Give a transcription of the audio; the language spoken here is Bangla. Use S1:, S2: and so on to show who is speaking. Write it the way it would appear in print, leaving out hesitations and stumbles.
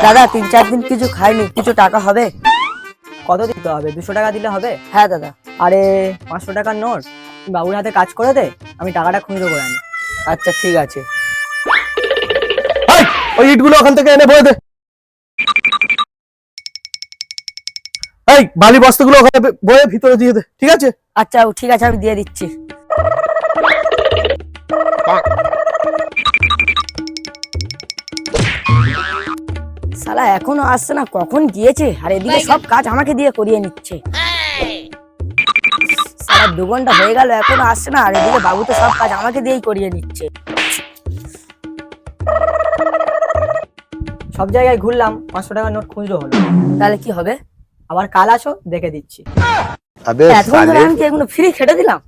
S1: দাদা 3-4 দিন কিছু খাইনি, কিছু টাকা হবে? কত দিতে হবে? 200 টাকা দিলে হবে? হ্যাঁ দাদা। আরে 500 টাকার নোট বাবুর হাতে কাজ করে দে, আমি টাকাটা খুঁজে করে আনি। আচ্ছা ঠিক আছে।
S2: ওই ইটগুলো ওখান থেকে এনে বয়ে দে। এই বালি বস্তাগুলো ওখানে বয়ে ভিতরে দিয়ে দে, ঠিক আছে?
S1: আচ্ছা ঠিক আছে, আমি দিয়ে দিচ্ছি। শালা এখনো আসছে না, কখন গিয়েছে? আর এদিকে সব কাজ আমাকে দিয়ে করিয়ে নিচ্ছে। শালা 2 ঘন্টা হয়ে গেল এখনো আসছে না, আর এদিকে বাবু তো সব কাজ আমাকে দিয়েই করিয়ে নিচ্ছে। সব জায়গায় ঘুরলাম, 500 টাকার নোট খুঁজলো হলো। তাহলে কি হবে? আবার কাল আসো, দেখে দিচ্ছি। এতক্ষণ ধরে আমি কি এগুলো ফ্রি খেটে দিলাম?